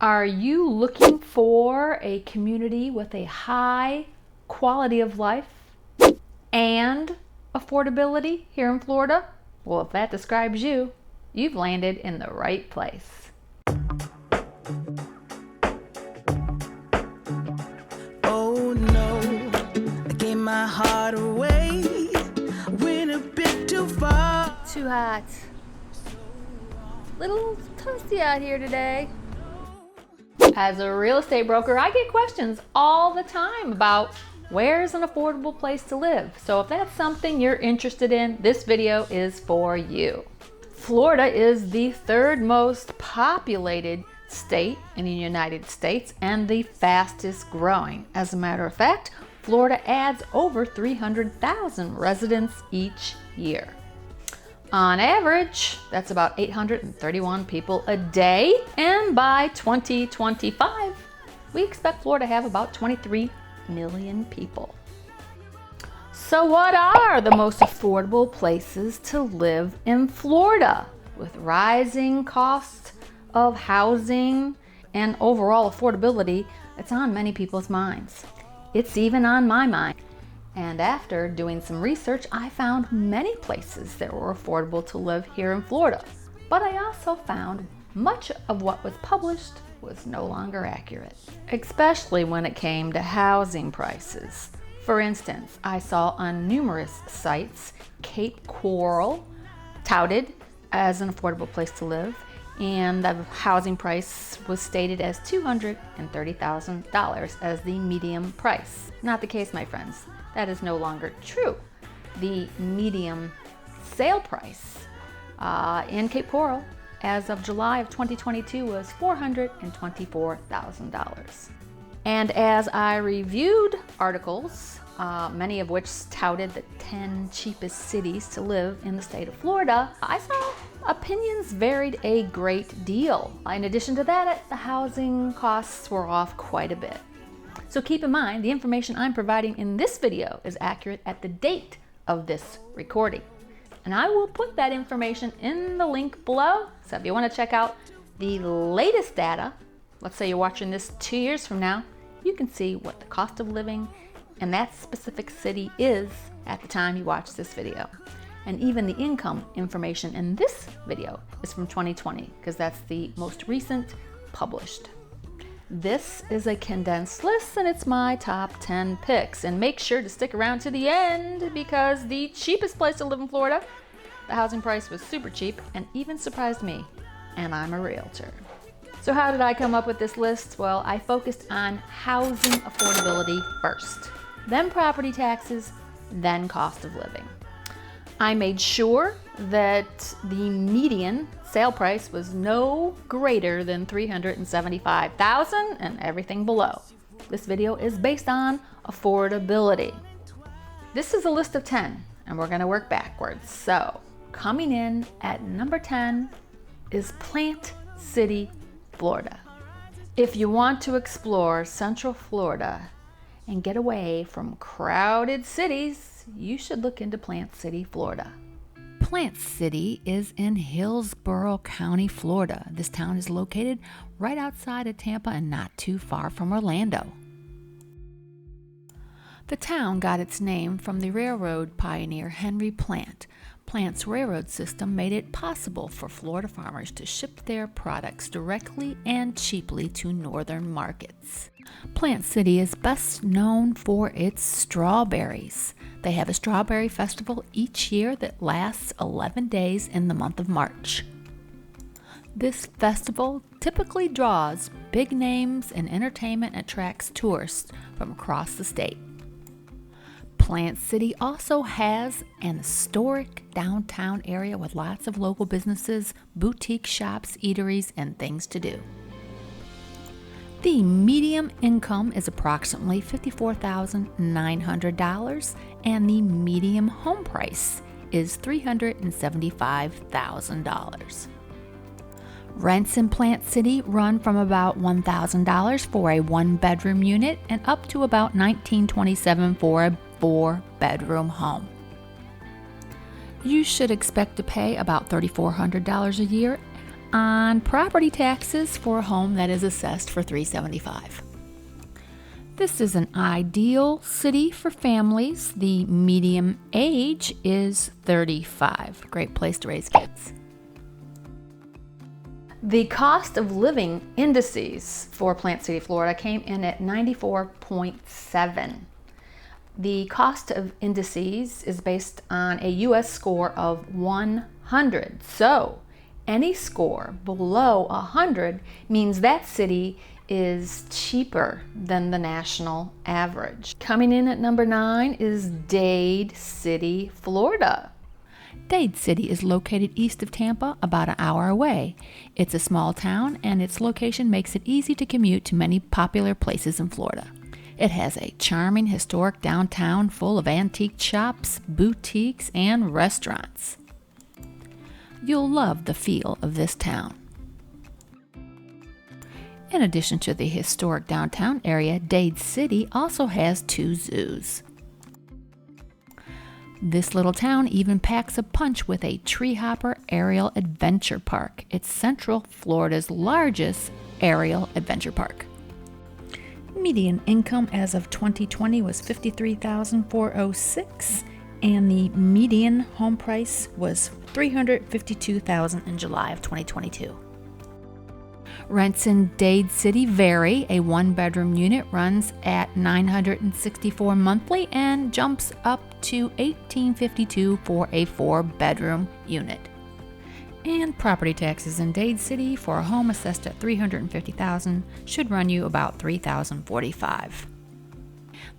Are you looking for a community with a high quality of life and affordability here in Florida? Well, if that describes you, you've landed in the right place. Oh no, I gave my heart away. Went a bit too far. Too hot. Little toasty out here today. As a real estate broker, I get questions all the time about where's an affordable place to live. So if that's something you're interested in, this video is for you. Florida is the third most populated state in the United States and the fastest growing. As a matter of fact, Florida adds over 300,000 residents each year. On average, that's about 831 people a day, and by 2025, we expect Florida to have about 23 million people. So what are the most affordable places to live in Florida? With rising costs of housing and overall affordability, it's on many people's minds. It's even on my mind. And after doing some research, I found many places that were affordable to live here in Florida. But I also found much of what was published was no longer accurate, especially when it came to housing prices. For instance, I saw on numerous sites Cape Coral touted as an affordable place to live, and the housing price was stated as $230,000 as the median price. Not the case, my friends. That is no longer true. The median sale price in Cape Coral as of July of 2022 was $424,000. And as I reviewed articles, many of which touted the 10 cheapest cities to live in the state of Florida, I saw opinions varied a great deal. In addition to that, the housing costs were off quite a bit. So keep in mind, the information I'm providing in this video is accurate at the date of this recording. And I will put that information in the link below. So if you want to check out the latest data, let's say you're watching this 2 years from now, you can see what the cost of living in that specific city is at the time you watch this video. And even the income information in this video is from 2020, because that's the most recent published. This is a condensed list and it's my top 10 picks. And make sure to stick around to the end, because the cheapest place to live in Florida, the housing price was super cheap and even surprised me. And I'm a realtor. So how did I come up with this list? Well, I focused on housing affordability first, then property taxes, then cost of living. I made sure that the median sale price was no greater than $375,000 and everything below. This video is based on affordability. This is a list of 10 and we're going to work backwards. So coming in at number 10 is Plant City, Florida. If you want to explore Central Florida and get away from crowded cities, you should look into Plant City, Florida. Plant City is in Hillsborough County, Florida. This town is located right outside of Tampa and not too far from Orlando. The town got its name from the railroad pioneer Henry Plant. Plant's railroad system made it possible for Florida farmers to ship their products directly and cheaply to northern markets. Plant City is best known for its strawberries. They have a strawberry festival each year that lasts 11 days in the month of March. This festival typically draws big names and entertainment and attracts tourists from across the state. Plant City also has an historic downtown area with lots of local businesses, boutique shops, eateries, and things to do. The median income is approximately $54,900 and the median home price is $375,000. Rents in Plant City run from about $1,000 for a one-bedroom unit and up to about $1,927 for a four-bedroom home. You should expect to pay about $3,400 a year on property taxes for a home that is assessed for $375. This is an ideal city for families. The median age is 35. Great place to raise kids. The cost of living indices for Plant City, Florida came in at 94.7. The cost of indices is based on a U.S. score of 100. So any score below 100 means that city is cheaper than the national average. Coming in at number 9 is Dade City, Florida. Dade City is located east of Tampa, about an hour away. It's a small town, and its location makes it easy to commute to many popular places in Florida. It has a charming historic downtown full of antique shops, boutiques, and restaurants. You'll love the feel of this town. In addition to the historic downtown area, Dade City also has 2 zoos. This little town even packs a punch with a treehopper aerial adventure park. It's Central Florida's largest aerial adventure park. Median income as of 2020 was $53,406, and the median home price was $352,000 in July of 2022. Rents in Dade City vary. A 1-bedroom unit runs at $964 monthly and jumps up to $1,852 for a 4-bedroom unit. And property taxes in Dade City for a home assessed at $350,000 should run you about $3,045.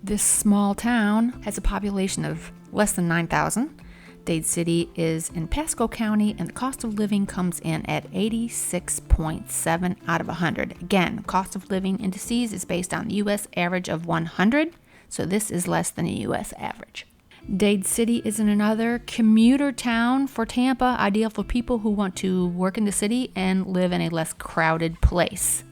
This small town has a population of less than 9,000. Dade City is in Pasco County, and the cost of living comes in at 86.7 out of 100. Again, cost of living indices is based on the U.S. average of 100, so this is less than the U.S. average. Dade City is in another commuter town for Tampa, ideal for people who want to work in the city and live in a less crowded place.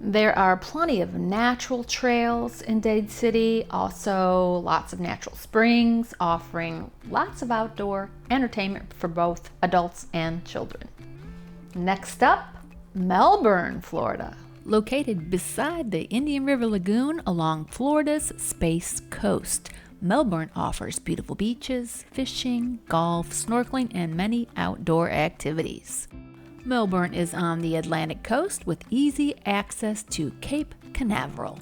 There are plenty of natural trails in Dade City, also lots of natural springs, offering lots of outdoor entertainment for both adults and children. Next up, Melbourne, Florida. Located beside the Indian River Lagoon along Florida's Space Coast, Melbourne offers beautiful beaches, fishing, golf, snorkeling, and many outdoor activities. Melbourne is on the Atlantic coast with easy access to Cape Canaveral.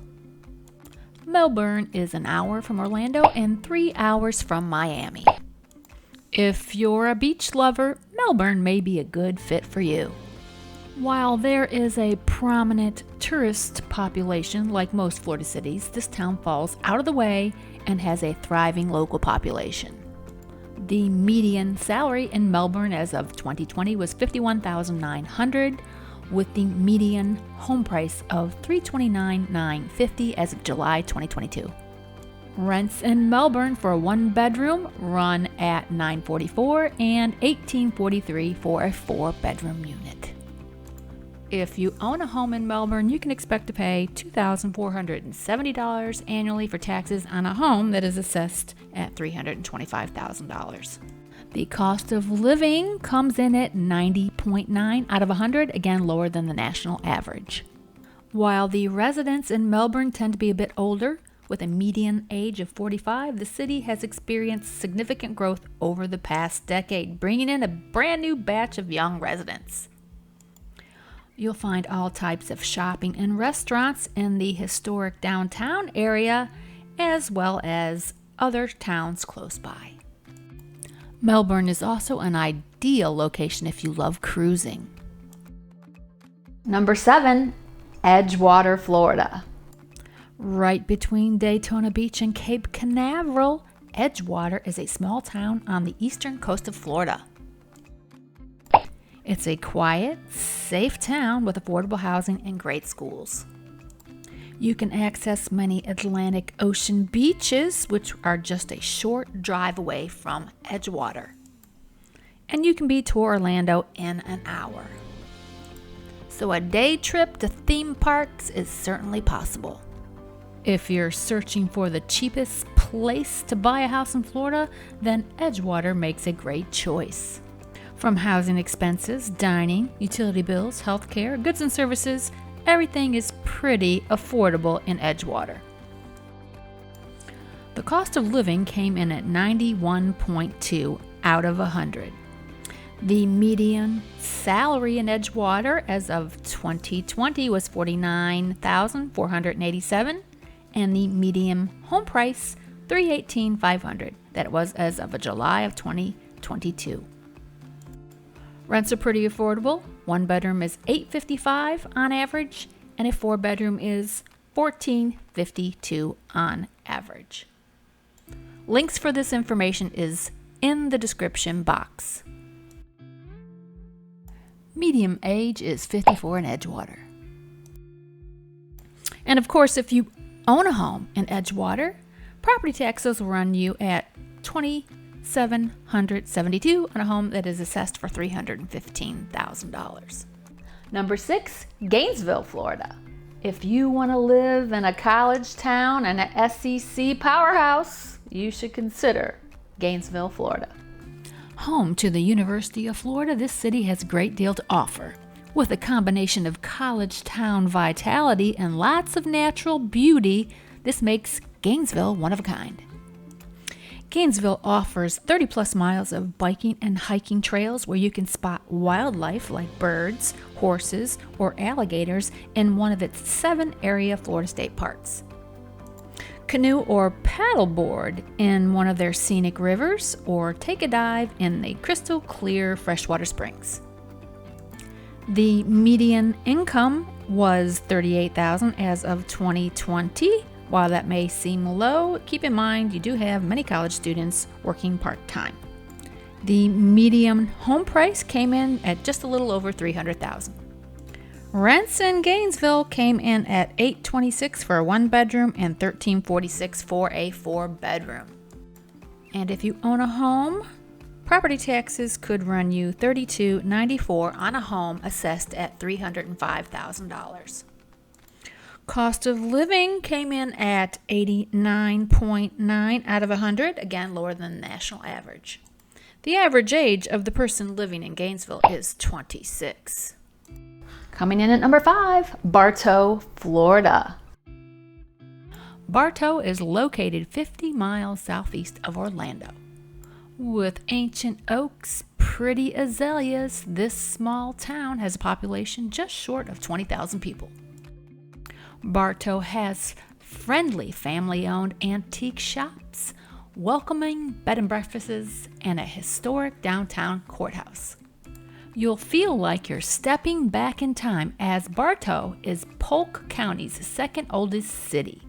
Melbourne is an hour from Orlando and 3 hours from Miami. If you're a beach lover, Melbourne may be a good fit for you. While there is a prominent tourist population like most Florida cities, this town falls out of the way and has a thriving local population. The median salary in Melbourne as of 2020 was $51,900, with the median home price of $329,950 as of July 2022. Rents in Melbourne for a 1-bedroom run at $944 and $1,843 for a 4-bedroom unit. If you own a home in Melbourne, you can expect to pay $2,470 annually for taxes on a home that is assessed at $325,000. The cost of living comes in at 90.9 out of 100, again lower than the national average. While the residents in Melbourne tend to be a bit older, with a median age of 45, the city has experienced significant growth over the past decade, bringing in a brand new batch of young residents. You'll find all types of shopping and restaurants in the historic downtown area, as well as other towns close by. Melbourne is also an ideal location if you love cruising. Number 7, Edgewater, Florida. Right between Daytona Beach and Cape Canaveral, Edgewater is a small town on the eastern coast of Florida. It's a quiet, safe town with affordable housing and great schools. You can access many Atlantic Ocean beaches, which are just a short drive away from Edgewater. And you can be to Orlando in an hour. So a day trip to theme parks is certainly possible. If you're searching for the cheapest place to buy a house in Florida, then Edgewater makes a great choice. From housing expenses, dining, utility bills, healthcare, goods and services, everything is pretty affordable in Edgewater. The cost of living came in at 91.2 out of 100. The median salary in Edgewater as of 2020 was $49,487, and the median home price $318,500. That was as of July of 2022. Rents are pretty affordable. One bedroom is $855 on average, and a 4-bedroom is $1452 on average. Links for this information is in the description box. Median age is 54 in Edgewater. And of course, if you own a home in Edgewater, property taxes will run you at $2,772 on a home that is assessed for $315,000. Number 6, Gainesville, Florida. If you want to live in a college town and an SEC powerhouse, you should consider Gainesville, Florida. Home to the University of Florida, this city has a great deal to offer. With a combination of college town vitality and lots of natural beauty, this makes Gainesville one of a kind. Gainesville offers 30 plus miles of biking and hiking trails where you can spot wildlife like birds, horses, or alligators in one of its 7 area Florida state parks. Canoe or paddleboard in one of their scenic rivers, or take a dive in the crystal clear freshwater springs. The median income was $38,000 as of 2020. While that may seem low, keep in mind you do have many college students working part-time. The median home price came in at just a little over $300,000. Rents in Gainesville came in at $826 for a 1-bedroom and $1346 for a 4-bedroom. And if you own a home, property taxes could run you $32.94 on a home assessed at $305,000. Cost of living came in at 89.9 out of 100, again lower than the national average. The average age of the person living in Gainesville is 26. Coming in at number 5, Bartow, Florida. Bartow is located 50 miles southeast of Orlando. With ancient oaks, pretty azaleas, this small town has a population just short of 20,000 people. Bartow has friendly family-owned antique shops, welcoming bed and breakfasts, and a historic downtown courthouse. You'll feel like you're stepping back in time, as Bartow is Polk County's second oldest city.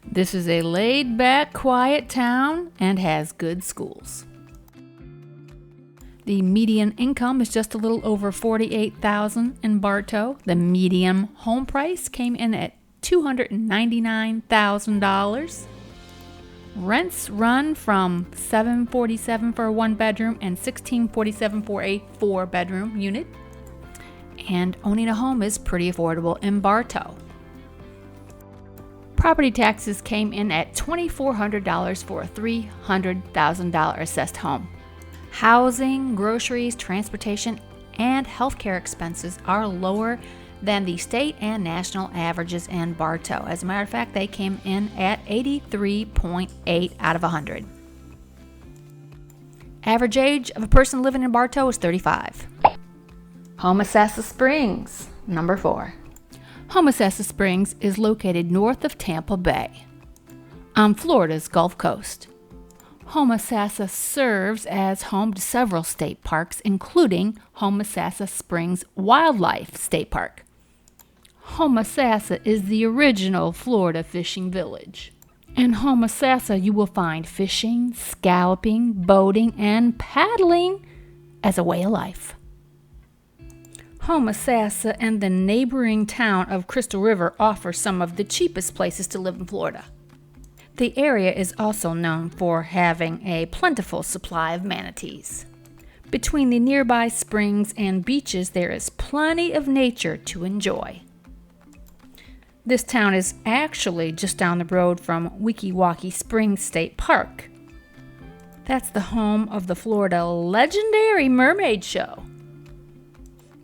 This is a laid-back, quiet town and has good schools. The median income is just a little over $48,000 in Bartow. The median home price came in at $299,000. Rents run from $747 for a 1-bedroom and $1647 for a 4-bedroom unit. And owning a home is pretty affordable in Bartow. Property taxes came in at $2,400 for a $300,000 assessed home. Housing, groceries, transportation, and healthcare expenses are lower than the state and national averages in Bartow. As a matter of fact, they came in at 83.8 out of 100. Average age of a person living in Bartow is 35. Homosassa Springs, number 4. Homosassa Springs is located north of Tampa Bay, on Florida's Gulf Coast. Homosassa serves as home to several state parks, including Homosassa Springs Wildlife State Park. Homosassa is the original Florida fishing village. In Homosassa, you will find fishing, scalloping, boating, and paddling as a way of life. Homosassa and the neighboring town of Crystal River offer some of the cheapest places to live in Florida. The area is also known for having a plentiful supply of manatees. Between the nearby springs and beaches, there is plenty of nature to enjoy. This town is actually just down the road from Weeki Wachee Springs State Park. That's the home of the Florida legendary mermaid show.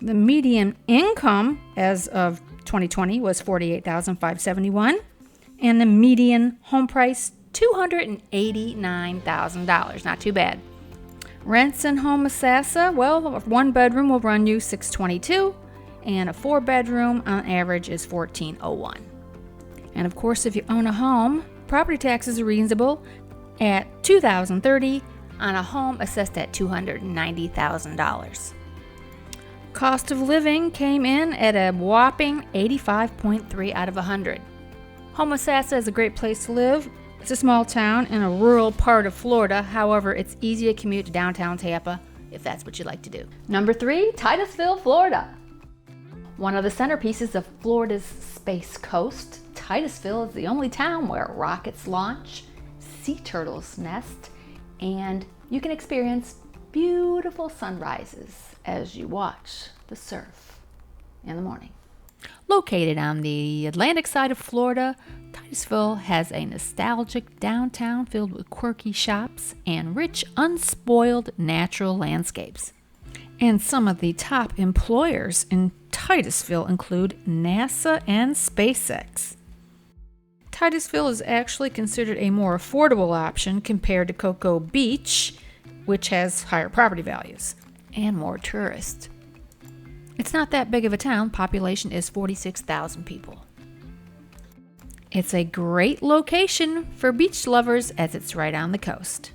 The median income as of 2020 was $48,571, and the median home price $289,000. Not too bad. Rents in Homosassa, well, a 1-bedroom will run you $622, and a 4-bedroom on average is $1,401. And of course, if you own a home, property taxes are reasonable at $2,030 on a home assessed at $290,000. Cost of living came in at a whopping 85.3 out of 100. Homosassa is a great place to live. It's a small town in a rural part of Florida. However, it's easy to commute to downtown Tampa if that's what you like to do. Number 3, Titusville, Florida. One of the centerpieces of Florida's Space Coast, Titusville is the only town where rockets launch, sea turtles nest, and you can experience beautiful sunrises as you watch the surf in the morning. Located on the Atlantic side of Florida, Titusville has a nostalgic downtown filled with quirky shops and rich, unspoiled natural landscapes. And some of the top employers in Titusville include NASA and SpaceX. Titusville is actually considered a more affordable option compared to Cocoa Beach, which has higher property values and more tourists. It's not that big of a town. Population is 46,000 people. It's a great location for beach lovers as it's right on the coast.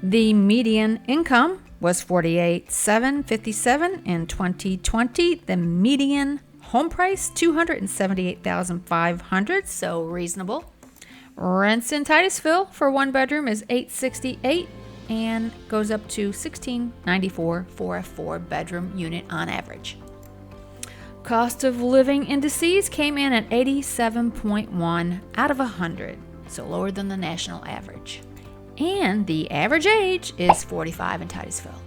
The median income was $48,757 in 2020. The median home price $278,500, so reasonable. Rents in Titusville for 1 bedroom is $868 and goes up to $1,694 for a 4-bedroom unit on average. Cost of living indices came in at 87.1 out of 100, so lower than the national average. And the average age is 45 in Titusville.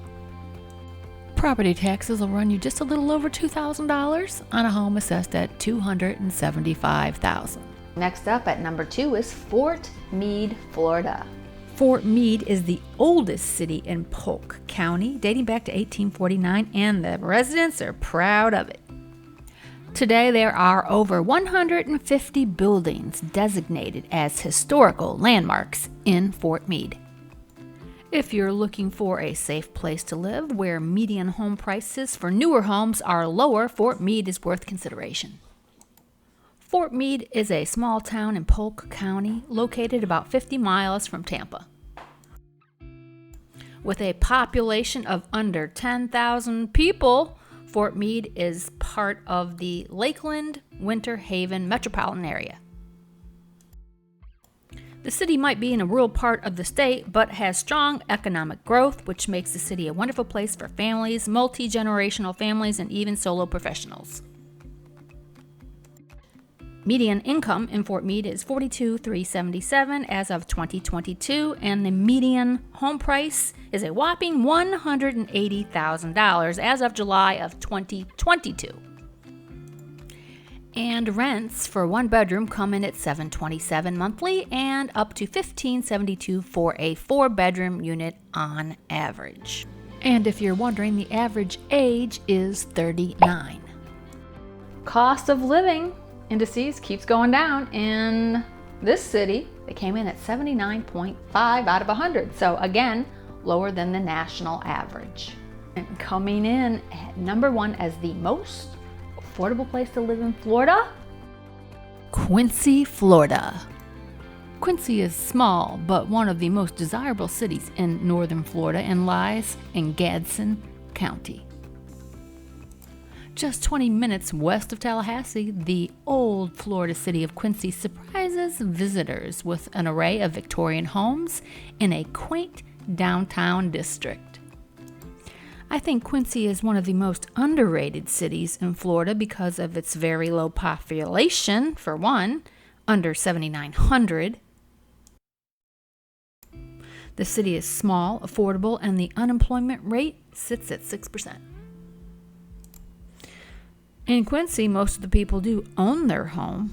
Property taxes will run you just a little over $2,000 on a home assessed at $275,000. Next up at number 2 is Fort Meade, Florida. Fort Meade is the oldest city in Polk County, dating back to 1849, and the residents are proud of it. Today, there are over 150 buildings designated as historical landmarks in Fort Meade. If you're looking for a safe place to live where median home prices for newer homes are lower, Fort Meade is worth consideration. Fort Meade is a small town in Polk County located about 50 miles from Tampa. With a population of under 10,000 people, Fort Meade is part of the Lakeland-Winter Haven metropolitan area. The city might be in a rural part of the state, but has strong economic growth, which makes the city a wonderful place for families, multi-generational families, and even solo professionals. Median income in Fort Meade is $42,377 as of 2022, and the median home price is a whopping $180,000 as of July of 2022. And rents for 1 bedroom come in at $727 monthly and up to $1,572 for a 4-bedroom unit on average. And if you're wondering, the average age is 39. Cost of living indices keeps going down in this city. They came in at 79.5 out of 100. So again, lower than the national average. And coming in at number 1 as the most affordable place to live in Florida, Quincy, Florida. Quincy is small, but one of the most desirable cities in northern Florida and lies in Gadsden County. Just 20 minutes west of Tallahassee, the old Florida city of Quincy surprises visitors with an array of Victorian homes in a quaint downtown district. I think Quincy is one of the most underrated cities in Florida because of its very low population, for one, under 7,900. The city is small, affordable, and the unemployment rate sits at 6%. In Quincy, most of the people do own their home.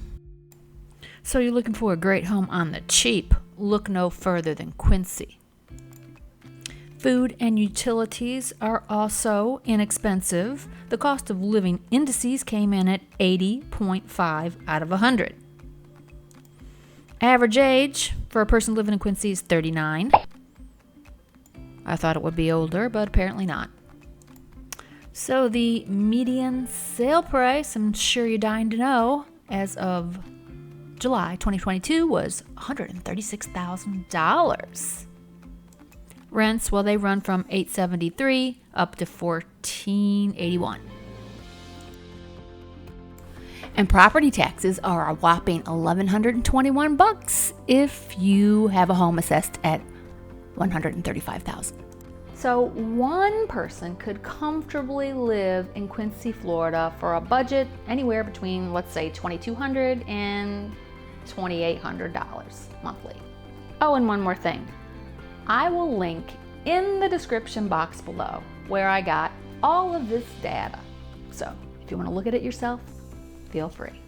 So you're looking for a great home on the cheap, look no further than Quincy. Food and utilities are also inexpensive. The cost of living indices came in at 80.5 out of 100. Average age for a person living in Quincy is 39. I thought it would be older, but apparently not. So the median sale price, I'm sure you're dying to know, as of July 2022 was $136,000. Rents, well, they run from $873 up to $1,481. And property taxes are a whopping $1,121 if you have a home assessed at $135,000. So one person could comfortably live in Quincy, Florida for a budget anywhere between, let's say, $2,200 and $2,800 monthly. Oh, and one more thing. I will link in the description box below where I got all of this data. So if you want to look at it yourself, feel free.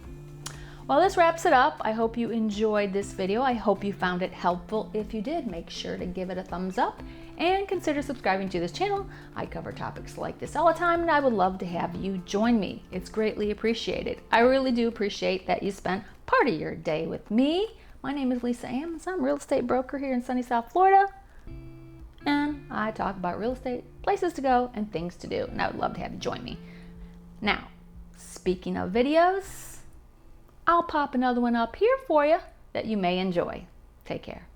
Well, this wraps it up. I hope you enjoyed this video. I hope you found it helpful. If you did, make sure to give it a thumbs up and consider subscribing to this channel. I cover topics like this all the time, and I would love to have you join me. It's greatly appreciated. I really do appreciate that you spent part of your day with me. My name is Lisa.Ammons. I'm a real estate broker here in sunny South Florida, and I talk about real estate, places to go, and things to do, and I would love to have you join me. Now, speaking of videos, I'll pop another one up here for you that you may enjoy. Take care.